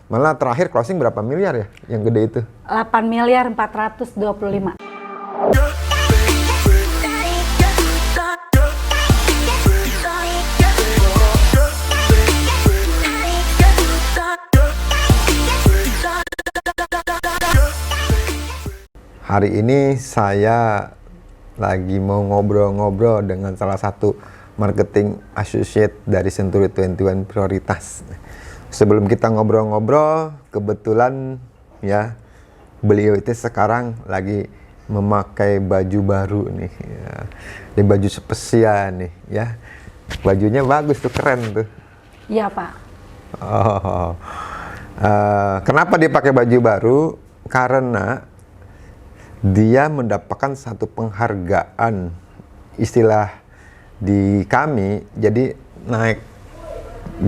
Malah terakhir closing berapa miliar ya yang gede itu? 8 miliar 425. Hari ini saya lagi mau ngobrol-ngobrol dengan salah satu marketing associate dari Century 21 Prioritas. Sebelum kita ngobrol-ngobrol, kebetulan ya beliau itu sekarang lagi memakai baju baru nih. Ya. Ini baju spesial nih ya. Bajunya bagus tuh, keren tuh. Iya Pak. Kenapa dia pakai baju baru? Karena dia mendapatkan satu penghargaan, istilah di kami, jadi naik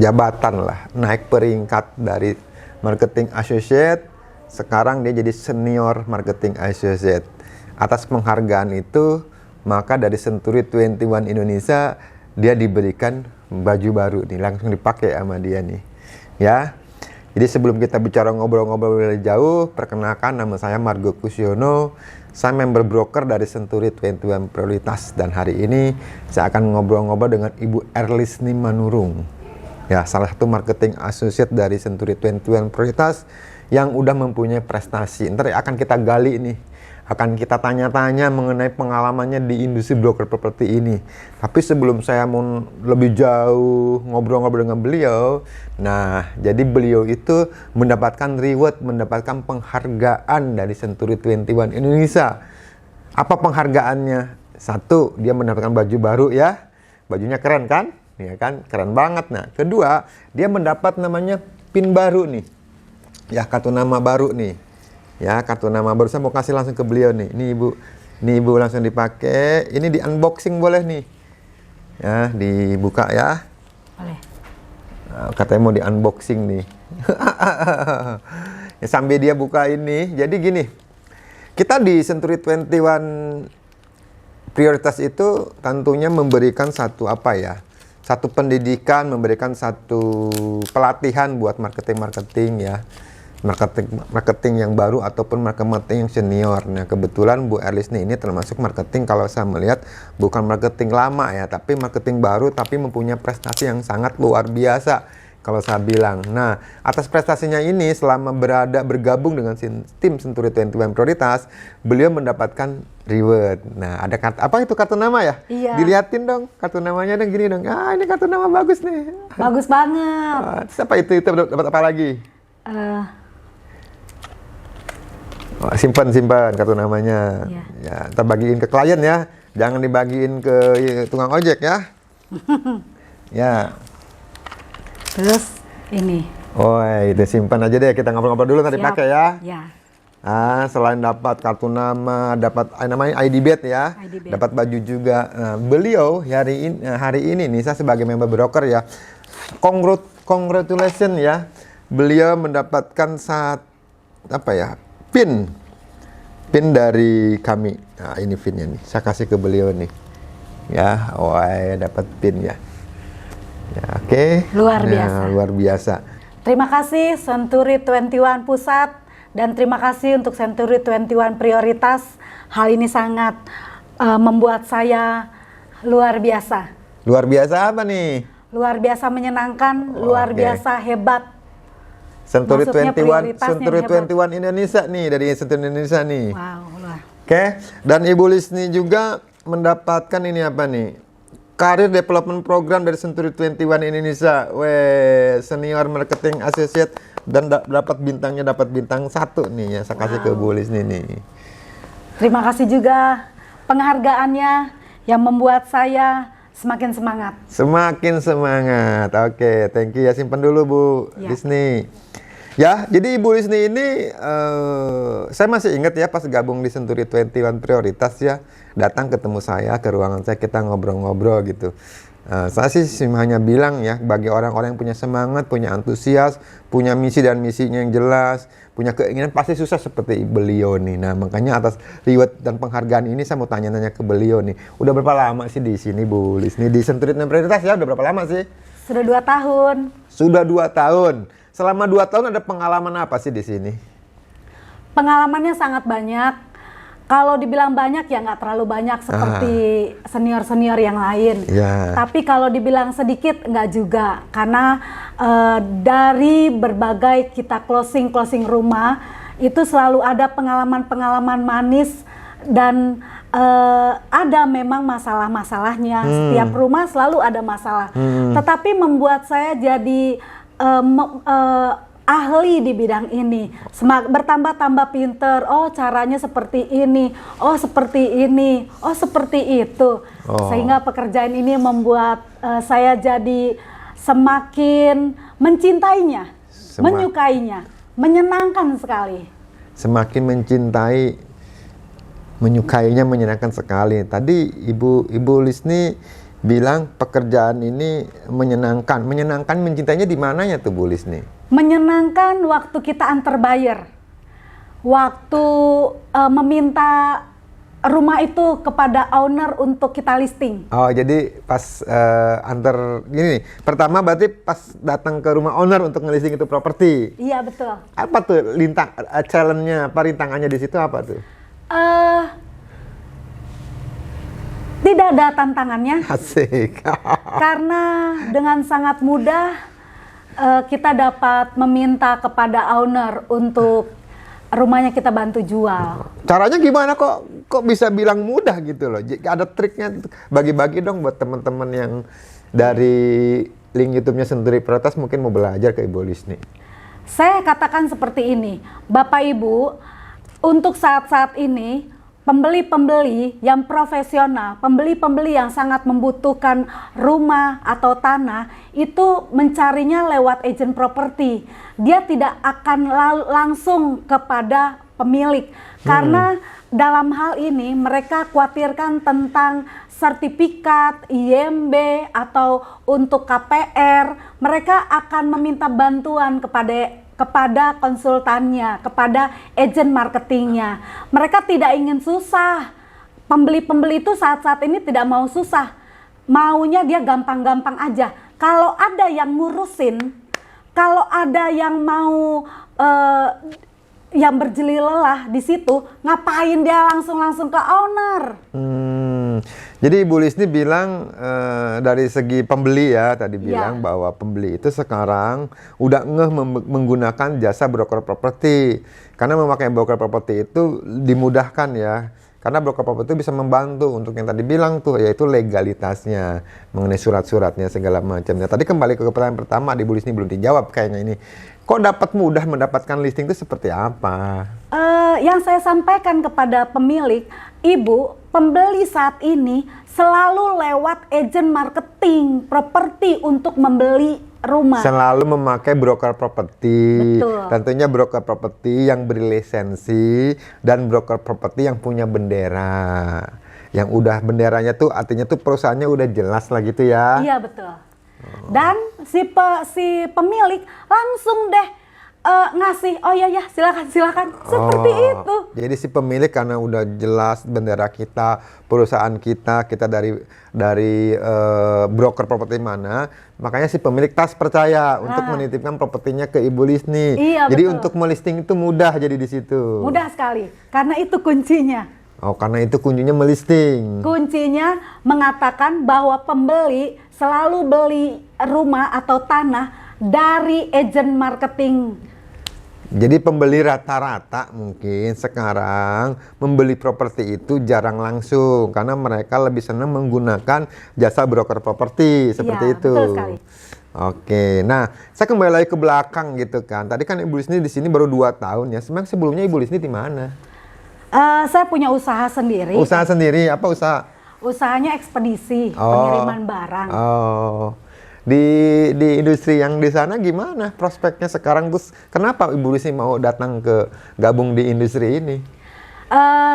jabatan lah, naik peringkat dari marketing associate, sekarang dia jadi senior marketing associate. Atas penghargaan itu, maka dari Century 21 Indonesia, dia diberikan baju baru nih, langsung dipakai sama dia nih, ya. Jadi sebelum kita bicara ngobrol-ngobrol lebih jauh, perkenalkan nama saya Margo Kusiono, saya member broker dari Century 21 Prioritas, dan hari ini saya akan ngobrol-ngobrol dengan Ibu Erlisni Manurung, ya salah satu marketing associate dari Century 21 Prioritas yang udah mempunyai prestasi. Ntar akan kita gali nih, akan kita tanya-tanya mengenai pengalamannya di industri broker properti ini. Tapi sebelum saya mau lebih jauh ngobrol-ngobrol dengan beliau, nah jadi beliau itu mendapatkan reward, mendapatkan penghargaan dari Century 21 Indonesia. Apa penghargaannya? Satu, dia mendapatkan baju baru ya, bajunya keren kan? Ya kan, keren banget. Nah, kedua, dia mendapat namanya pin baru nih, ya kartu nama baru nih. Ya, kartu nama baru saya mau kasih langsung ke beliau nih. Ini Ibu langsung dipakai. Ini di unboxing boleh nih. Ya, dibuka ya. Boleh. Nah, katanya mau di unboxing nih. Ya, sambil dia buka ini. Jadi gini. Kita di Century 21 Prioritas itu tentunya memberikan satu apa ya? Satu pendidikan, memberikan satu pelatihan buat marketing ya. Marketing yang baru ataupun marketing yang senior. Nah, kebetulan Bu Erlisni ini termasuk marketing, kalau saya melihat bukan marketing lama ya, tapi marketing baru, tapi mempunyai prestasi yang sangat luar biasa kalau saya bilang. Nah, atas prestasinya ini selama bergabung dengan tim Century 21 Prioritas, beliau mendapatkan reward. Nah, ada apa itu kartu nama ya? Iya. Dilihatin dong kartu namanya dong, gini dong. Ah, ini kartu nama bagus nih. Bagus banget. Siapa itu dapat apa lagi? Simpan kartu namanya. Iya. Ya, ntar bagiin ke klien ya. Jangan dibagiin ke tukang ojek ya. Ya. Terus ini. Oh, itu simpan aja deh. Kita ngobrol-ngobrol dulu, nanti pakai ya. Ya. Selain dapat kartu nama, dapat namanya ID badge ya. ID badge. Dapat baju juga. Nah, beliau hari ini nih, saya sebagai member broker ya. Congratulations ya. Beliau mendapatkan pin dari kami. Nah, ini pinnya nih, saya kasih ke beliau nih ya. Dapat pin ya, oke. Luar biasa. Terima kasih Century 21 Pusat, dan terima kasih untuk Century 21 Prioritas. Hal ini sangat membuat saya luar biasa. Luar biasa apa nih? Luar biasa menyenangkan, luar biasa hebat. Century Maksudnya 21 Indonesia nih, dari Century Indonesia nih. Wow. Oke. Dan Ibu Lisni juga mendapatkan ini apa nih? Career Development Program dari Century 21 Indonesia. Senior Marketing Associate, dan dapat bintang 1 nih ya. Saya kasih ke Bu Lisni nih. Terima kasih juga penghargaannya yang membuat saya semakin semangat. Semakin semangat. Oke, thank you ya. Simpan dulu Bu Lisni. Ya, jadi Ibu Lisni ini saya masih ingat ya pas gabung di Century 21 Prioritas ya, datang ketemu saya ke ruangan saya, kita ngobrol-ngobrol gitu. Saya sih hanya bilang ya, bagi orang-orang yang punya semangat, punya antusias, punya misi dan misinya yang jelas, punya keinginan, pasti susah seperti beliau nih. Nah, makanya atas reward dan penghargaan ini saya mau tanya-tanya ke beliau nih. Udah berapa lama sih di sini Bu Lisni, di Century 21 Prioritas ya? Udah berapa lama sih? Sudah 2 tahun. Sudah 2 tahun. selama 2 tahun ada pengalaman apa sih di sini? Pengalamannya sangat banyak. Kalau dibilang banyak ya nggak terlalu banyak seperti senior-senior yang lain. Ya. Tapi kalau dibilang sedikit nggak juga, karena dari berbagai kita closing rumah itu selalu ada pengalaman-pengalaman manis dan ada memang masalah-masalahnya. Setiap rumah selalu ada masalah. Tetapi membuat saya jadi ahli di bidang ini, bertambah-tambah pinter. Oh, caranya seperti ini, oh seperti ini, oh seperti itu. Sehingga pekerjaan ini membuat saya jadi semakin mencintainya, menyukainya, menyenangkan sekali. Semakin mencintai, menyukainya, menyenangkan sekali. Tadi Ibu Lisni bilang pekerjaan ini menyenangkan. Menyenangkan, mencintainya di mananya tuh Bu Lisni? Menyenangkan waktu kita antar buyer, waktu meminta rumah itu kepada owner untuk kita listing. Oh, jadi pas antar gini nih, pertama berarti pas datang ke rumah owner untuk ngelisting itu properti. Iya, betul. Apa tuh challenge-nya, apa rintangannya di situ apa tuh? Tidak ada tantangannya. Asik. Karena dengan sangat mudah kita dapat meminta kepada owner untuk rumahnya kita bantu jual. Caranya gimana kok bisa bilang mudah gitu loh? Ada triknya? Bagi-bagi dong buat teman-teman yang dari link YouTube-nya Senturi Prioritas mungkin mau belajar ke Ibu Lisni. Saya katakan seperti ini, Bapak Ibu, untuk saat-saat ini pembeli-pembeli yang profesional, pembeli-pembeli yang sangat membutuhkan rumah atau tanah, itu mencarinya lewat agent properti. Dia tidak akan langsung kepada pemilik. Karena dalam hal ini mereka khawatirkan tentang sertifikat, IMB, atau untuk KPR. Mereka akan meminta bantuan kepada konsultannya, kepada agen marketingnya. Mereka tidak ingin susah. Pembeli-pembeli itu saat-saat ini tidak mau susah. Maunya dia gampang-gampang aja. Kalau ada yang ngurusin, kalau ada yang mau yang berjeli lelah di situ, ngapain dia langsung ke owner? Jadi Ibu Lisni bilang dari segi pembeli ya, tadi bilang bahwa pembeli itu sekarang udah menggunakan jasa broker properti. Karena memakai broker properti itu dimudahkan ya. Karena broker properti itu bisa membantu untuk yang tadi bilang tuh, yaitu legalitasnya, mengenai surat-suratnya segala macamnya. Tadi kembali ke pertanyaan pertama, Ibu Lisni belum dijawab kayaknya ini. Kok dapat mudah mendapatkan listing itu seperti apa? Yang saya sampaikan kepada pemilik, Ibu, pembeli saat ini selalu lewat agen marketing properti untuk membeli rumah. Selalu memakai broker properti. Betul. Tentunya broker properti yang berlisensi dan broker properti yang punya bendera. Yang udah benderanya tuh artinya tuh perusahaannya udah jelas lah gitu ya. Iya, betul. Dan si pemilik langsung deh ngasih, oh ya silakan seperti itu. Jadi si pemilik karena udah jelas bendera kita, perusahaan kita dari broker properti mana, makanya si pemilik tas percaya untuk menitipkan propertinya ke Ibu Lisni. Iya, jadi betul. untuk melisting itu mudah jadi di situ. Mudah sekali, karena itu kuncinya. Oh, karena itu kuncinya melisting. Kuncinya mengatakan bahwa pembeli selalu beli rumah atau tanah dari agen marketing. Jadi pembeli rata-rata mungkin sekarang membeli properti itu jarang langsung karena mereka lebih senang menggunakan jasa broker properti seperti itu. Betul sekali. Oke, nah saya kembali lagi ke belakang gitu kan. Tadi kan Ibu Lisni di sini baru 2 tahun ya. Sebenarnya sebelumnya Ibu Lisni di mana? Saya punya usaha sendiri. Usaha sendiri, apa usaha? Usahanya ekspedisi, pengiriman barang. Oh. Di industri yang di sana gimana prospeknya sekarang, terus kenapa Ibu Lisni mau datang ke gabung di industri ini?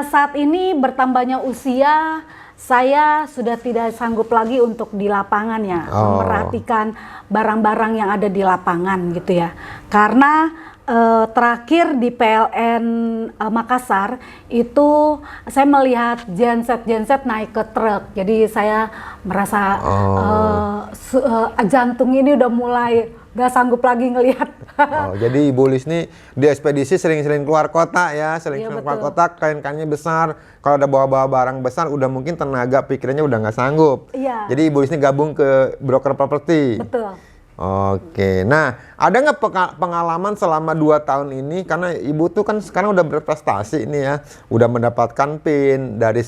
Saat ini bertambahnya usia, saya sudah tidak sanggup lagi untuk di lapangan ya, memperhatikan barang-barang yang ada di lapangan gitu ya. Karena terakhir di PLN Makassar itu saya melihat genset naik ke truk, jadi saya merasa jantung ini udah mulai nggak sanggup lagi ngelihat. Oh, jadi Ibu Lis nih di ekspedisi sering-sering keluar kota ya, Iya, sering-sering keluar betul. kota, kain-kainnya besar. Kalau ada bawa-bawa barang besar, udah mungkin tenaga pikirannya udah nggak sanggup. Iya. Jadi Ibu Lis ini gabung ke broker properti. Betul. Oke, nah ada nggak pengalaman selama 2 tahun ini, karena ibu tuh kan sekarang udah berprestasi ini ya, udah mendapatkan PIN dari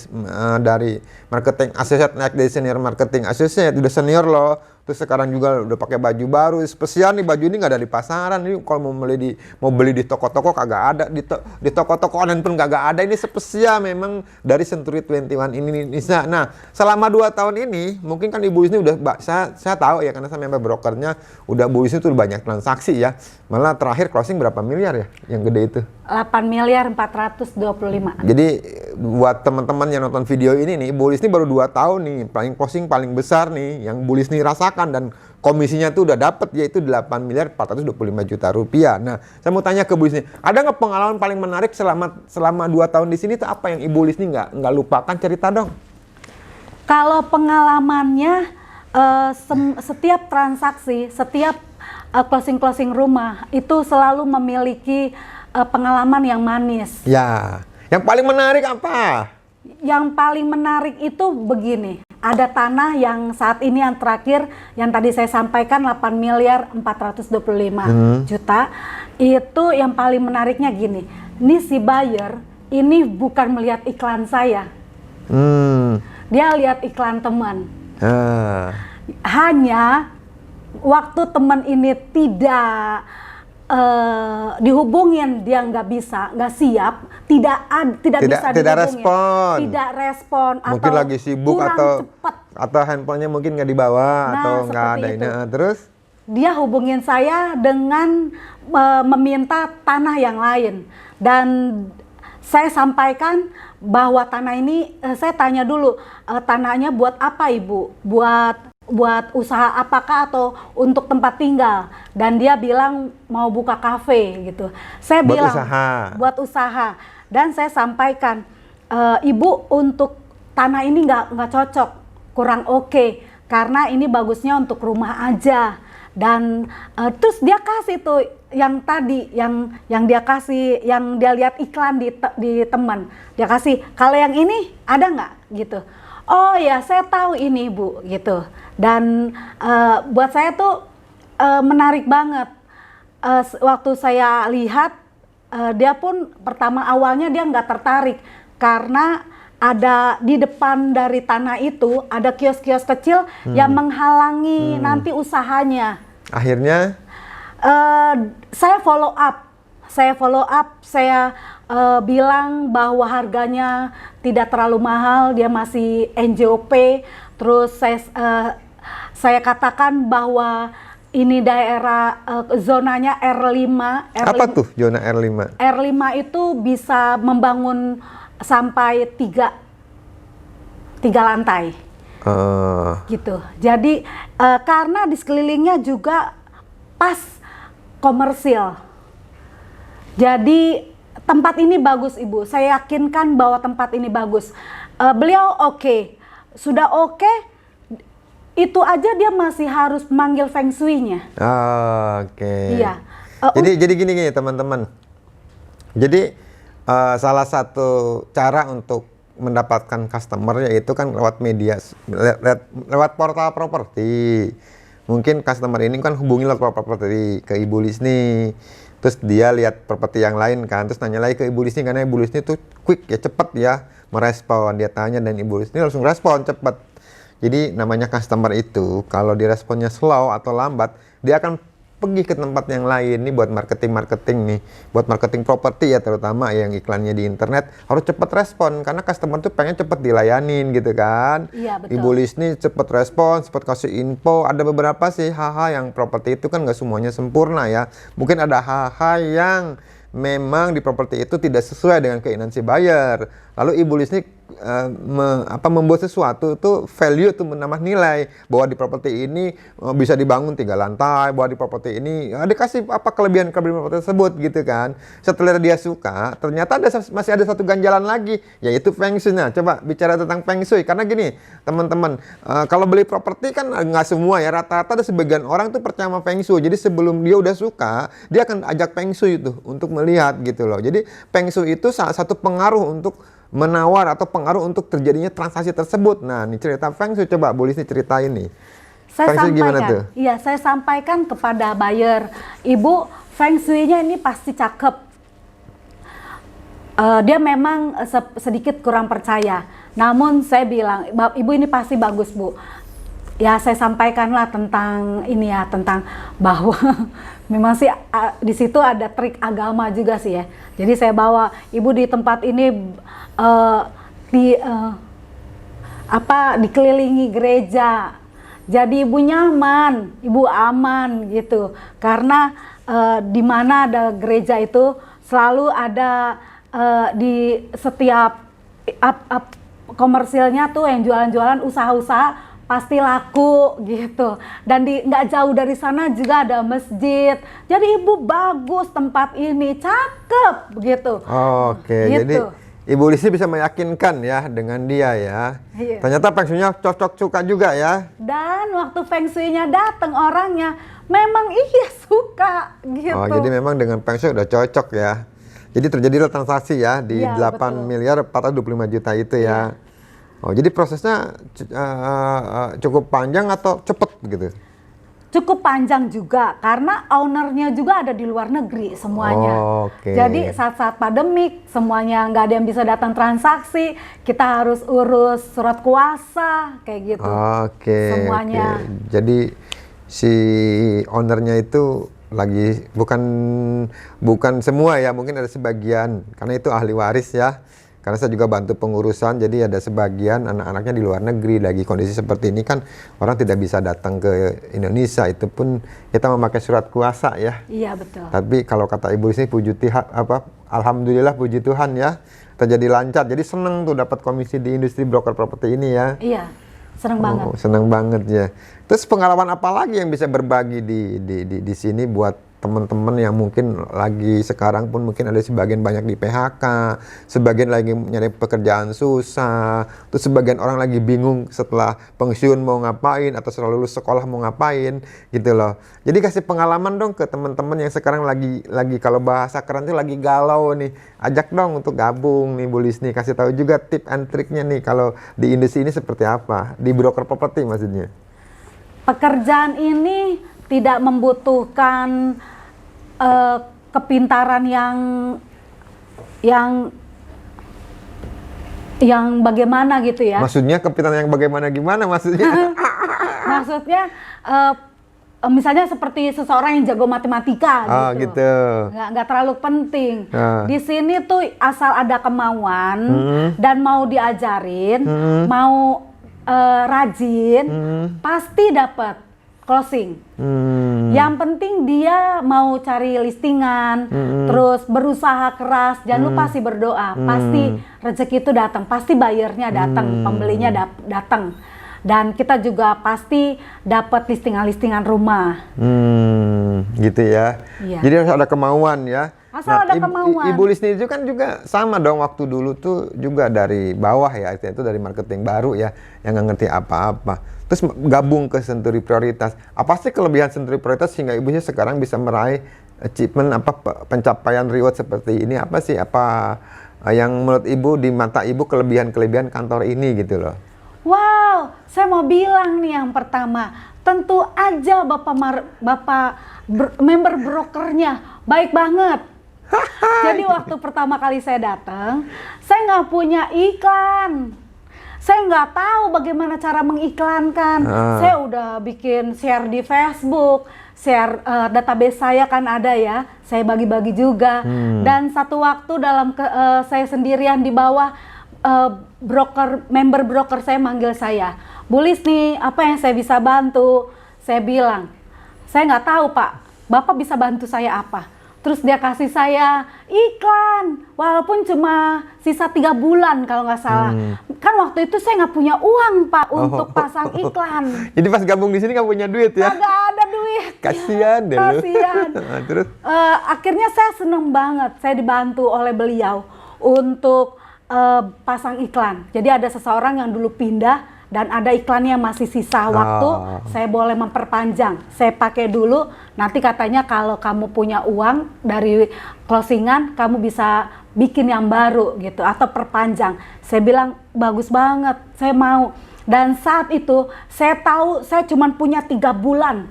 marketing associate naik dari senior marketing associate, udah senior loh, terus sekarang juga udah pakai baju baru spesial nih, baju ini nggak ada di pasaran, ini kalau mau beli di toko-toko kagak ada, di toko-toko online pun kagak ada, ini spesial memang dari Century 21 ini Indonesia. Nah selama 2 tahun ini mungkin kan Ibu Lis ini udah saya tahu ya, karena saya member brokernya, udah Bu Lis itu banyak transaksi ya, malah terakhir closing berapa miliar ya yang gede itu? 8.425. Jadi buat teman-teman yang nonton video ini nih, Bu Lis ini baru 2 tahun nih, closing paling besar nih yang Bu Lis ini rasakan, dan komisinya tuh udah dapet, yaitu 8.425 juta rupiah. Nah, saya mau tanya ke Bu Lis nih, ada nggak pengalaman paling menarik selama 2 tahun di sini tuh, apa yang Ibu Lis ini nggak lupakan, cerita dong. Kalau pengalamannya setiap transaksi, setiap closing rumah itu selalu memiliki pengalaman yang manis. Ya, yang paling menarik apa? Yang paling menarik itu begini, ada tanah yang saat ini yang terakhir yang tadi saya sampaikan 8.425 juta. Itu yang paling menariknya gini, ini si buyer ini bukan melihat iklan saya, dia lihat iklan teman. Hanya waktu teman ini tidak dihubungin, dia nggak siap, tidak bisa dihubungin, tidak respon, mungkin atau lagi sibuk, kurang cepat, atau handphonenya mungkin nggak dibawa, nah, atau nggak ada ini. Terus dia hubungin saya dengan meminta tanah yang lain, dan saya sampaikan bahwa tanah ini, saya tanya dulu, tanahnya buat apa Ibu? Buat usaha apakah atau untuk tempat tinggal? Dan dia bilang mau buka kafe gitu. Saya buat bilang usaha. Buat usaha. Dan saya sampaikan, Ibu, untuk tanah ini nggak cocok, kurang oke, karena ini bagusnya untuk rumah aja. Dan terus dia kasih tuh yang tadi, yang dia kasih, yang dia lihat iklan di teman, dia kasih, kalau yang ini ada nggak gitu. Oh ya, saya tahu ini Bu gitu. Dan buat saya tuh menarik banget. Waktu saya lihat, dia pun awalnya dia nggak tertarik, karena ada di depan dari tanah itu ada kios-kios kecil yang menghalangi nanti usahanya. Akhirnya saya follow up, saya bilang bahwa harganya tidak terlalu mahal, dia masih NJOP. Terus saya katakan bahwa ini daerah zonanya R5. Apa tuh zona R5? R5 itu bisa membangun sampai 3 lantai. Gitu. Jadi karena di sekelilingnya juga pas komersil. Jadi tempat ini bagus Ibu. Saya yakinkan bahwa tempat ini bagus. Beliau oke. Sudah oke. Itu aja dia masih harus manggil feng shui-nya. Oke. Iya. Jadi gini teman-teman. Jadi salah satu cara untuk mendapatkan customer yaitu kan lewat media, lewat portal properti. Mungkin customer ini kan hubungi lewat portal properti ke Ibu Lis nih. Terus dia lihat properti yang lain kan, terus nanya lagi ke Ibu Lis nih, karena Ibu Lis nih tuh quick ya, cepet ya merespon. Dia tanya dan Ibu Lis ini langsung respon cepet. Jadi namanya customer itu kalau diresponnya slow atau lambat, dia akan pergi ke tempat yang lain. Nih buat marketing nih, buat marketing properti ya, terutama yang iklannya di internet harus cepet respon, karena customer tuh pengen cepet dilayanin gitu kan. Iya, betul. Ibu Lis nih cepet respon, cepet kasih info. Ada beberapa sih hal-hal yang properti itu kan nggak semuanya sempurna ya. Mungkin ada hal-hal yang memang di properti itu tidak sesuai dengan keinginan si buyer. Lalu Ibu Lis nih membuat sesuatu itu value itu menambah nilai, bahwa di properti ini bisa dibangun 3 lantai, bahwa di properti ini dikasih kelebihan properti tersebut gitu kan. Setelah dia suka, ternyata masih ada satu ganjalan lagi, yaitu feng shui. Nah, coba bicara tentang feng shui, karena gini teman-teman, kalau beli properti kan nggak semua ya, rata-rata ada sebagian orang tuh percaya sama feng shui. Jadi sebelum dia udah suka, dia akan ajak feng shui itu untuk melihat gitu loh. Jadi feng shui itu salah satu pengaruh untuk menawar atau pengaruh untuk terjadinya transaksi tersebut. Nah, ini cerita feng shui, coba Bu Lisni ceritain nih. Saya Feng shui gimana tuh? Iya, saya sampaikan kepada buyer, Ibu, feng shui-nya ini pasti cakep. Dia memang sedikit kurang percaya. Namun saya bilang, Ibu ini pasti bagus, Bu. Ya, saya sampaikanlah tentang ini ya, tentang bahwa memang sih di situ ada trik agama juga sih ya. Jadi saya bawa Ibu di tempat ini dikelilingi gereja. Jadi Ibu nyaman, Ibu aman gitu. Karena di mana ada gereja itu selalu ada di setiap komersilnya tuh yang jualan-jualan usaha-usaha pasti laku gitu. Dan nggak jauh dari sana juga ada masjid. Jadi Ibu bagus tempat ini, cakep begitu. Oke, gitu. jadi Ibu Lisni bisa meyakinkan ya dengan dia ya. Iya. Ternyata feng shui-nya cocok suka juga ya. Dan waktu feng shui-nya datang orangnya memang iya suka gitu. Oh, jadi memang dengan feng shui udah cocok ya. Jadi terjadilah transaksi ya di Iya, 8 betul. miliar 425 juta itu ya. Iya. Oh, jadi prosesnya cukup panjang atau cepet gitu? Cukup panjang juga karena ownernya juga ada di luar negeri semuanya. Oke. Jadi saat-saat pandemik semuanya nggak ada yang bisa datang transaksi, kita harus urus surat kuasa kayak gitu. Oke. Semuanya. Oke. Jadi si ownernya itu lagi bukan semua ya, mungkin ada sebagian karena itu ahli waris ya. Karena saya juga bantu pengurusan, jadi ada sebagian anak-anaknya di luar negeri. Lagi kondisi seperti ini kan orang tidak bisa datang ke Indonesia, itu pun kita memakai surat kuasa ya. Iya betul. Tapi kalau kata Ibu Lisni, alhamdulillah puji Tuhan ya, terjadi lancar. Jadi seneng tuh dapat komisi di industri broker properti ini ya. Iya, seneng banget. Seneng banget ya. Terus pengalaman apa lagi yang bisa berbagi di sini buat teman-teman yang mungkin lagi sekarang pun mungkin ada sebagian banyak di PHK, sebagian lagi nyari pekerjaan susah, terus sebagian orang lagi bingung setelah pensiun mau ngapain atau setelah lulus sekolah mau ngapain gitu loh. Jadi kasih pengalaman dong ke teman-teman yang sekarang lagi kalau bahasa keren tuh lagi galau nih. Ajak dong untuk gabung nih Bu Lisni, kasih tahu juga tip and triknya nih kalau di industri ini seperti apa, di broker properti maksudnya. Pekerjaan ini tidak membutuhkan kepintaran yang bagaimana gitu ya. Maksudnya kepintaran yang bagaimana gimana maksudnya? Maksudnya misalnya seperti seseorang yang jago matematika gitu. Nggak terlalu penting. Di sini tuh asal ada kemauan dan mau diajarin, mau rajin, pasti dapat closing. Yang penting dia mau cari listingan, terus berusaha keras, jangan lupa sih berdoa. Pasti rezeki itu datang, pasti bayarnya datang, pembelinya datang. Dan kita juga pasti dapat listingan-listingan rumah. Gitu ya. Iya. Jadi harus ada kemauan ya. Asal ada kemauan. Ibu Lisni itu kan juga sama dong, waktu dulu tuh juga dari bawah ya, itu dari marketing baru ya, yang nggak ngerti apa-apa. Terus gabung ke Senturi Prioritas. Apa sih kelebihan Senturi Prioritas sehingga ibunya sekarang bisa meraih achievement pencapaian reward seperti ini? Apa sih yang menurut ibu, di mata ibu, kelebihan-kelebihan kantor ini gitu loh? Wow, saya mau bilang nih yang pertama, tentu aja member brokernya baik banget. Jadi waktu pertama kali saya datang, saya nggak punya iklan. Saya nggak tahu bagaimana cara mengiklankan. Saya udah bikin share di Facebook, share database saya kan ada ya. Saya bagi-bagi juga. Dan satu waktu saya sendirian di bawah, member broker saya manggil saya, Bu Lisni, apa yang saya bisa bantu? Saya bilang, saya nggak tahu Pak, Bapak bisa bantu saya apa? Terus dia kasih saya iklan, walaupun cuma sisa 3 bulan kalau nggak salah. kan waktu itu saya nggak punya uang Pak untuk pasang iklan. Jadi pas gabung di sini nggak punya duit ya? Nggak ada duit. Kasihan deh lu. Kasihan. Terus? Akhirnya saya seneng banget, saya dibantu oleh beliau untuk pasang iklan. Jadi ada seseorang yang dulu pindah dan ada iklannya yang masih sisa waktu, saya boleh memperpanjang. Saya pakai dulu, nanti katanya kalau kamu punya uang dari closingan, kamu bisa bikin yang baru gitu, atau perpanjang. Saya bilang, bagus banget, saya mau. Dan saat itu, saya tahu saya cuma punya 3 bulan.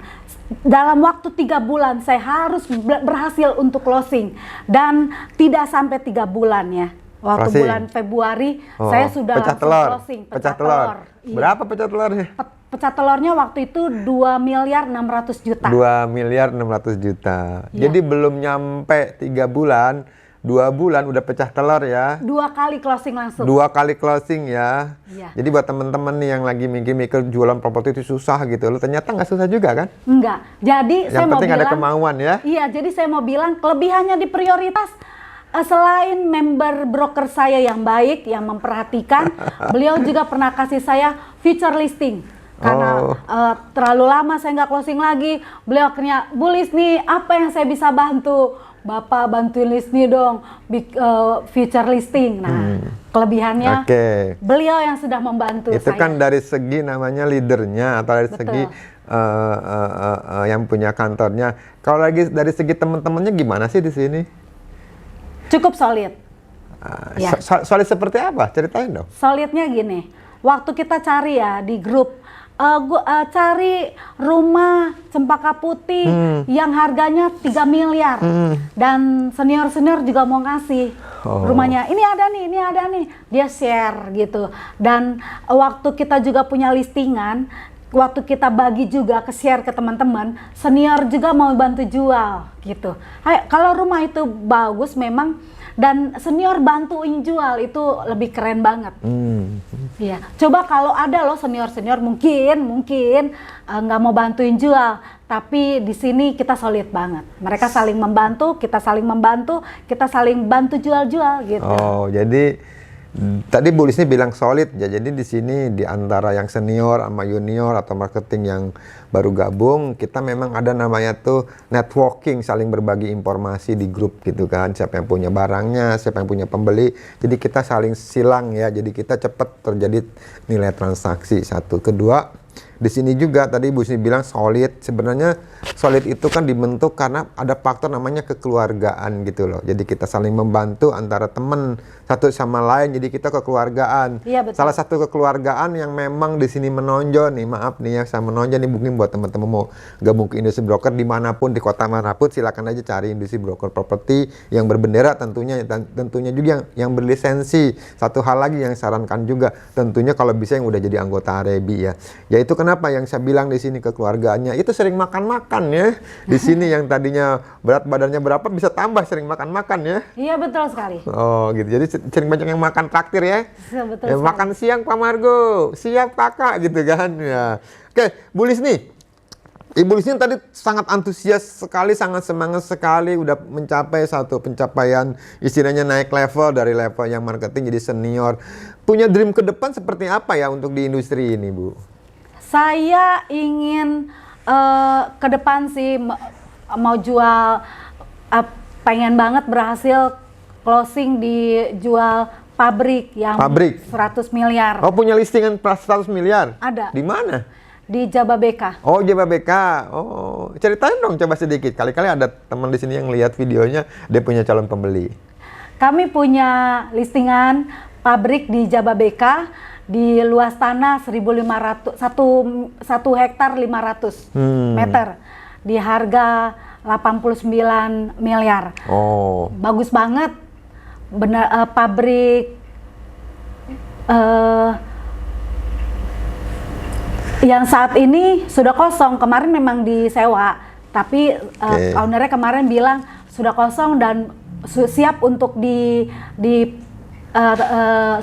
Dalam waktu 3 bulan, saya harus berhasil untuk closing. Dan tidak sampai 3 bulan ya. Waktu Closing. bulan Februari saya sudah pecah langsung telur. closing. Pecah telur. Iya. Berapa pecah telurnya? Pecah telurnya waktu itu 2 miliar 600 juta. 2 miliar 600 juta. Iya. Jadi belum nyampe 3 bulan, 2 bulan udah pecah telur ya. 2 kali closing langsung. 2 kali closing ya. Iya. Jadi buat temen-temen nih yang lagi mikir-mikir jualan properti itu susah gitu, lo ternyata nggak susah juga kan? Enggak. Jadi Yang saya mau penting bilang, ada kemauan ya. Iya, jadi saya mau bilang kelebihannya di prioritas. Selain member broker saya yang baik, yang memperhatikan, beliau juga pernah kasih saya future listing. Karena terlalu lama saya nggak closing lagi, beliau akhirnya, Bu Lisni, apa yang saya bisa bantu? Bapak bantuin Lisni dong, future listing. Nah, kelebihannya beliau yang sudah membantu itu saya. kan dari segi namanya leadernya atau dari Betul. segi yang punya kantornya. Kalau lagi dari segi teman-temannya gimana sih di sini? Cukup solid. Ya. Solid seperti apa? Ceritain dong. Solidnya gini, waktu kita cari ya di grup, cari rumah Cempaka Putih yang harganya 3 miliar. Dan senior-senior juga mau ngasih rumahnya, ini ada nih, dia share gitu. Dan waktu kita juga punya listingan, waktu kita bagi juga ke share ke teman-teman, senior juga mau bantu jual gitu. Kalau rumah itu bagus memang dan senior bantuin jual, itu lebih keren banget. Iya. Coba kalau ada loh senior mungkin nggak mau bantuin jual, tapi di sini kita solid banget. Mereka saling membantu, kita saling membantu, kita saling bantu jual-jual gitu. Oh, jadi tadi Bu Lisni bilang solid ya. Jadi di sini di antara yang senior sama junior atau marketing yang baru gabung, kita memang ada namanya tuh networking, saling berbagi informasi di grup gitu kan. Siapa yang punya barangnya, siapa yang punya pembeli. Jadi kita saling silang ya. Jadi kita cepat terjadi nilai transaksi. Satu, kedua, di sini juga tadi Bu Lisni bilang solid. Sebenarnya solid itu kan dibentuk karena ada faktor namanya kekeluargaan gitu loh. Jadi kita saling membantu antara teman satu sama lain. Jadi kita kekeluargaan. Iya, betul. Salah satu kekeluargaan yang memang di sini menonjol nih, maaf nih ya, saya menonjol nih mungkin buat teman-teman mau gabung ke industri broker dimanapun, di kota manapun, silakan aja cari industri broker properti yang berbendera tentunya, dan tentunya juga yang berlisensi. Satu hal lagi yang sarankan juga, tentunya kalau bisa yang udah jadi anggota AREBI ya. Yaitu kenapa yang saya bilang di sini kekeluargaannya itu sering makan-makan ya. Di sini yang tadinya berat badannya berapa bisa tambah sering makan-makan ya. Iya, betul sekali. Oh gitu, jadi sering banyak yang makan traktir ya. Betul Ya, sekali. makan siang Pak Margo, siap kakak gitu kan ya. Oke, Bu Lisni, Ibu Lisni tadi sangat antusias sekali, sangat semangat sekali, udah mencapai satu pencapaian istilahnya naik level dari level yang marketing jadi senior. Punya dream ke depan seperti apa ya untuk di industri ini, Bu? Saya ingin ke depan sih mau jual, pengen banget berhasil closing di jual pabrik yang 100 miliar. Oh, punya listingan 100 miliar? Ada. Di mana? Di Jababeka. Oh, Jababeka. Oh, ceritain dong coba sedikit. Kali-kali ada teman di sini yang lihat videonya, dia punya calon pembeli. Kami punya listingan pabrik di Jababeka di luas tanah 1.500, 1 hektar 500 meter di harga 89 miliar. Oh. Bagus banget. Benar, pabrik yang saat ini sudah kosong. Kemarin memang disewa, tapi ownernya kemarin bilang sudah kosong dan siap untuk di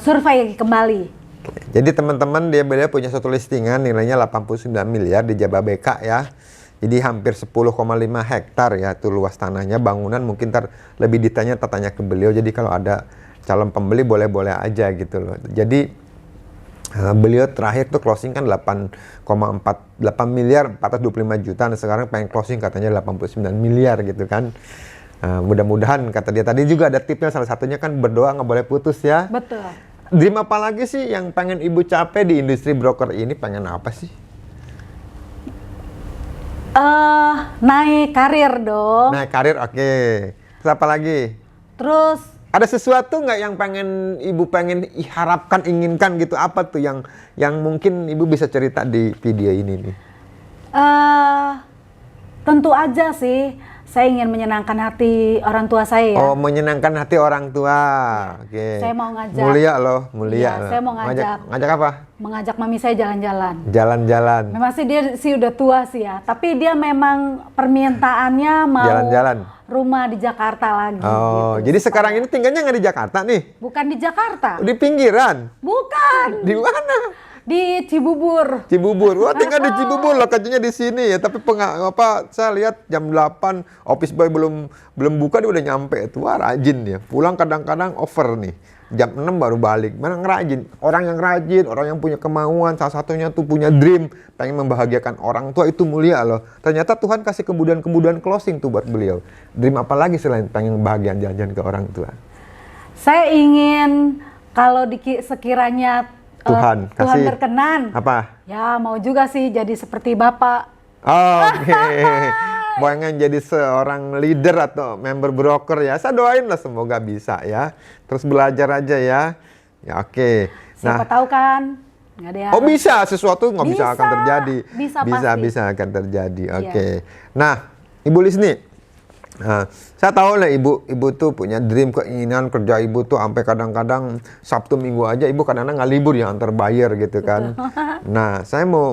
survei kembali. Jadi teman-teman, dia punya satu listingan nilainya 89 miliar di Jababeka ya. Jadi hampir 10,5 hektar ya itu luas tanahnya. Bangunan mungkin lebih ditanya, tanya ke beliau. Jadi kalau ada calon pembeli boleh-boleh aja gitu loh. Jadi Beliau terakhir tuh closing kan 8 miliar 425 juta, nah sekarang pengen closing katanya 89 miliar gitu kan. Mudah-mudahan kata dia tadi juga ada tipnya, salah satunya kan berdoa nggak boleh putus ya. Betul. Dream apa lagi sih yang pengen ibu capai di industri broker ini? Pengen apa sih? Naik karir dong. Naik karir, oke. Terus apa lagi? Terus Ada sesuatu nggak yang ibu pengen harapkan, inginkan gitu? Apa tuh yang mungkin ibu bisa cerita di video ini nih? tentu aja sih saya ingin menyenangkan hati orang tua saya ya. Oh, menyenangkan hati orang tua. Oke. Saya mau ngajak. Mulia loh, mulia. Iya, loh. saya mau ngajak. Ngajak apa? Mengajak mami saya jalan-jalan. Jalan-jalan. Memang sih dia sih udah tua sih ya, tapi dia memang permintaannya mau Jalan-jalan. rumah di Jakarta lagi. Oh, gitu. jadi sekarang ini tinggalnya nggak di Jakarta nih? Bukan di Jakarta. Di pinggiran? Bukan. Di mana? Di Cibubur. Cibubur. Wah, tinggal di Cibubur, lokasinya di sini ya. Tapi saya lihat jam 8 office boy belum buka dia udah nyampe tuh. Wah, rajin ya. Pulang kadang-kadang over nih. Jam 6 baru balik. Mana ngerajin? Orang yang rajin, orang yang punya kemauan, salah satunya tuh punya dream, pengen membahagiakan orang tua, itu mulia loh. Ternyata Tuhan kasih kemudahan-kemudahan closing tuh buat beliau. Dream apa lagi selain pengen bahagian jalan-jalan ke orang tua? Saya ingin kalau sekiranya Tuhan kasih berkenan. Apa? Ya mau juga sih jadi seperti Bapak. Oke. Pengen jadi seorang leader atau member broker ya. Saya doain lah semoga bisa ya. Terus belajar aja ya. Ya oke. Siapa tahu kan? Nggak ada yang Oh bisa, sesuatu nggak bisa akan terjadi. Bisa akan terjadi. Oke. Nah, Ibu Lisni. Nah, saya tahu lah ibu tuh punya dream, keinginan kerja ibu tuh sampai kadang-kadang Sabtu Minggu aja ibu kadang-kadang nggak libur ya antar buyer gitu kan. Nah, saya mau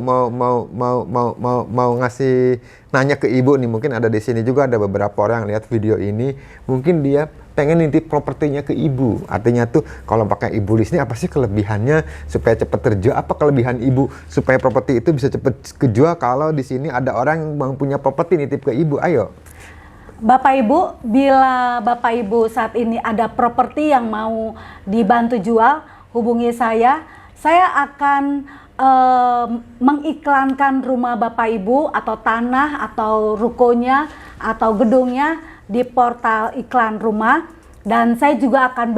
ngasih nanya ke ibu nih, mungkin ada di sini juga ada beberapa orang yang lihat video ini, mungkin dia pengen nitip propertinya ke ibu. Artinya tuh kalau pakai Ibu Lisni apa sih kelebihannya supaya cepat terjual? Apa kelebihan ibu supaya properti itu bisa cepat kejual kalau di sini ada orang yang punya properti nitip ke ibu? Ayo. Bapak Ibu, bila Bapak Ibu saat ini ada properti yang mau dibantu jual, hubungi saya. Saya akan mengiklankan rumah Bapak Ibu atau tanah atau rukonya atau gedungnya di portal iklan rumah. Dan saya juga akan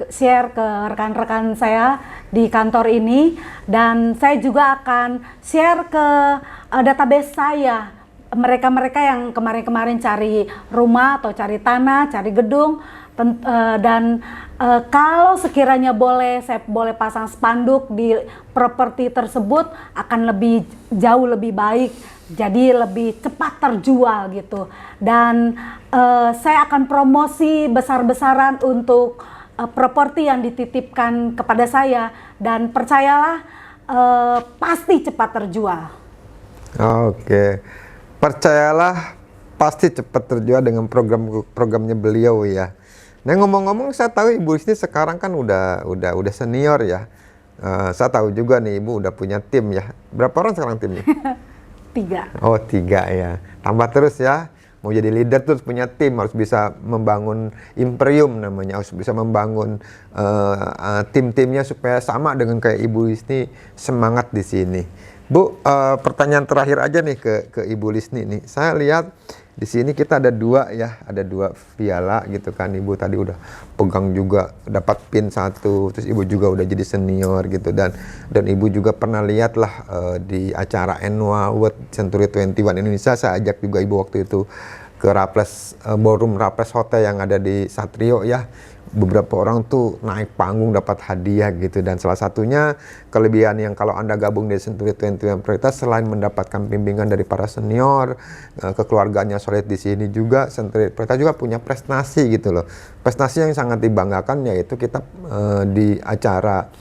share ke rekan-rekan saya di kantor ini. Dan saya juga akan share ke database saya. Mereka-mereka yang kemarin-kemarin cari rumah atau cari tanah, cari gedung, dan kalau sekiranya saya boleh pasang spanduk di properti tersebut akan jauh lebih baik, jadi lebih cepat terjual gitu. Dan saya akan promosi besar-besaran untuk properti yang dititipkan kepada saya, dan percayalah pasti cepat terjual. Oke. Percayalah pasti cepat terjual dengan programnya beliau ya. Nah, ngomong-ngomong saya tahu Ibu Lisni sekarang kan udah senior ya. Saya tahu juga nih Ibu udah punya tim ya. Berapa orang sekarang timnya? 3. Oh 3 ya. Tambah terus ya. Mau jadi leader terus punya tim, harus bisa membangun imperium namanya, harus bisa membangun tim-timnya supaya sama dengan kayak Ibu Lisni semangat di sini. Bu, pertanyaan terakhir aja nih ke Ibu Lisni nih. Saya lihat di sini kita ada 2 ya, ada 2 piala gitu kan. Ibu tadi udah pegang juga, dapat pin 1, terus Ibu juga udah jadi senior gitu, dan Ibu juga pernah lihat lah di acara Annual World Century 21 Indonesia. Saya ajak juga Ibu waktu itu ke ballroom Raples Hotel yang ada di Satrio ya. Beberapa orang tuh naik panggung dapat hadiah gitu, dan salah satunya kelebihan yang kalau Anda gabung di Century 21 Prioritas, selain mendapatkan bimbingan dari para senior, kekeluarganya solid di sini juga, Century Prioritas juga punya prestasi gitu loh. Prestasi yang sangat dibanggakan yaitu kita di acara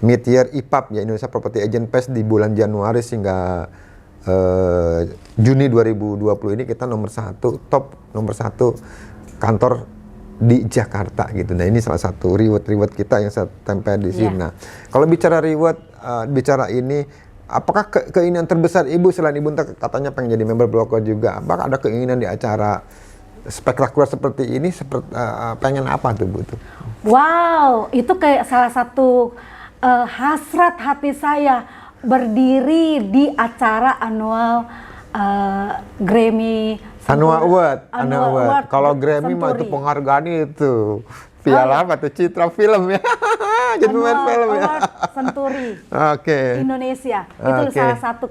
Mid-Year IPAP ya, Indonesia Property Agent Fest di bulan Januari hingga Juni 2020 ini kita nomor 1 kantor di Jakarta gitu. Nah, ini salah satu reward kita yang saya tempel di sini. Nah, kalau bicara reward, bicara ini, apakah keinginan terbesar Ibu selain Ibu katanya pengen jadi member broker juga? Apakah ada keinginan di acara spektakuler seperti ini? Pengen apa tuh Bu? Wow, itu kayak salah satu hasrat hati saya berdiri di acara annual Grammy Annual Award. Kalau Grammy mah itu Senturi. penghargaan itu. Piala apa tuh? Citra film ya. Jadi pemain Annual film ya. Award Senturi Oke. Indonesia. Itu Oke. salah satu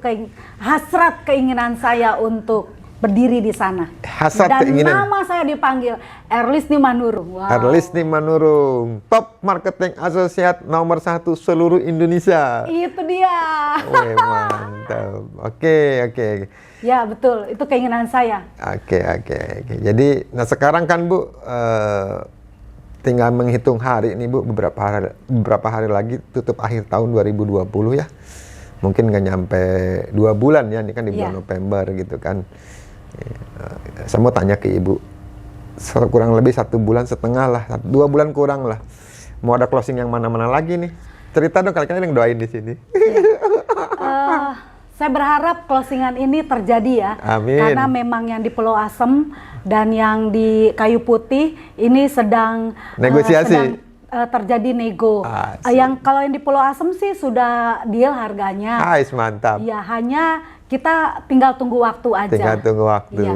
hasrat keinginan saya untuk berdiri di sana. Hasrat Dan keinginan. nama saya dipanggil Erlisni Manurung. Wow. Erlisni Manurung, top marketing associate nomor 1 seluruh Indonesia. Itu dia. Wih, mantap. Oke. Ya betul, itu keinginan saya. Oke. Jadi, nah sekarang kan Bu, tinggal menghitung hari nih Bu, beberapa hari lagi tutup akhir tahun 2020 ya. Mungkin nggak nyampe 2 bulan ya, ini kan di bulan Iya. November gitu kan. Saya mau tanya ke Ibu, kurang lebih 1 bulan setengah lah, 2 bulan kurang lah. Mau ada closing yang mana-mana lagi nih? Cerita dong, kalian yang doain di sini. Saya berharap closingan ini terjadi ya. Amin. Karena memang yang di Pulau Asem dan yang di Kayu Putih ini sedang Negosiasi. terjadi nego. Asik. Yang kalau yang di Pulau Asem sih sudah deal harganya. Ais, mantap. Ya hanya kita tinggal tunggu waktu aja. Tinggal tunggu waktu. Iya.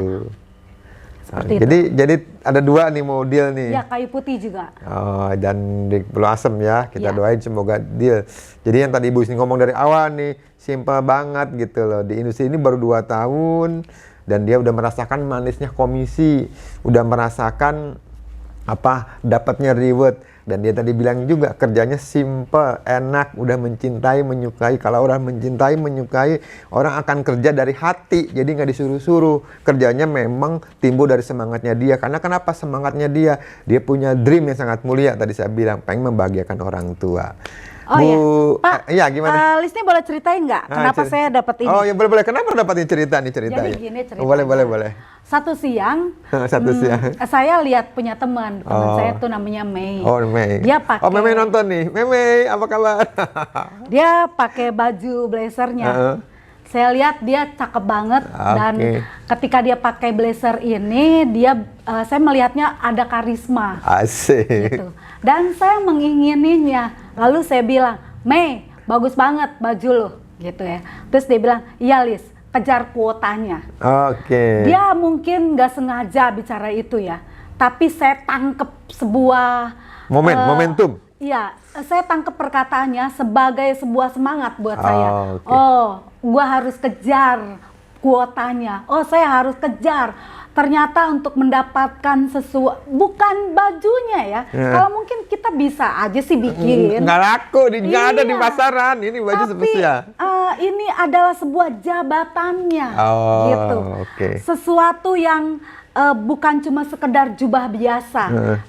Seperti itu. Jadi ada 2 nih mau deal nih. Ya Kayu Putih juga. Oh, dan di Pulau Asem ya, kita Ya. doain semoga deal. Jadi yang tadi Ibu ngomong dari awal nih, simple banget gitu loh. Di industri ini baru 2 tahun, dan dia udah merasakan manisnya komisi, udah merasakan dapatnya reward. Dan dia tadi bilang juga kerjanya simple, enak, udah mencintai, menyukai. Kalau orang mencintai, menyukai, orang akan kerja dari hati, jadi nggak disuruh-suruh. Kerjanya memang timbul dari semangatnya dia. Karena kenapa semangatnya dia? Dia punya dream yang sangat mulia, tadi saya bilang, pengen membahagiakan orang tua. Oh Bu, iya, Pak. iya gimana? Lisni boleh ceritain nggak kenapa cerita. saya dapat ini? Oh ya boleh. Kenapa dapatin cerita nih ceritanya? Jadi gini ceritanya. Oh, boleh. Satu siang, Satu siang. saya lihat punya teman Oh. saya tuh namanya Mei. Oh, Mei. Dia pakai. Oh, Mei nonton nih. Mei, apa kabar? Dia pakai baju blazernya. Saya lihat dia cakep banget dan ketika dia pakai blazer ini, saya melihatnya ada karisma. Asik. Gitu. Dan saya mengingininya. Lalu saya bilang, Mei, bagus banget baju lo, gitu ya. Terus dia bilang, iya Lis, kejar kuotanya. Oke. Dia mungkin nggak sengaja bicara itu ya, tapi saya tangkep sebuah Momentum. Iya, saya tangkep perkataannya sebagai sebuah semangat buat saya. Oke. Oh, gua harus kejar kuotanya. Oh, saya harus kejar. Ternyata untuk mendapatkan sesuatu, bukan bajunya ya. Kalau mungkin kita bisa aja sih bikin. Nggak laku, nggak ada di Iya. pasaran. Ini baju Tapi spesial. ini adalah sebuah jabatannya, Oh, gitu. oke. Sesuatu yang bukan cuma sekedar jubah biasa,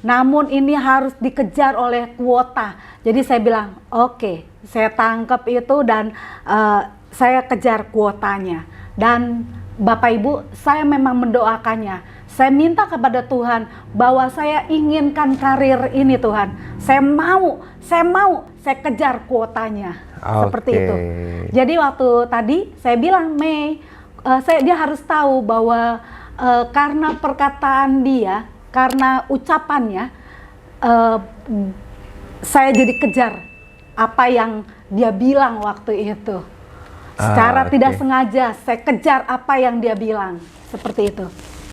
namun ini harus dikejar oleh kuota. Jadi saya bilang, oke, saya tangkap itu dan saya kejar kuotanya. Dan Bapak Ibu, saya memang mendoakannya. Saya minta kepada Tuhan bahwa saya inginkan karir ini Tuhan. Saya mau, saya kejar kuotanya. Seperti itu. Jadi waktu tadi saya bilang, Mei, dia harus tahu bahwa karena perkataan dia, karena ucapannya, saya jadi kejar apa yang dia bilang waktu itu. Secara tidak sengaja, saya kejar apa yang dia bilang. Seperti itu.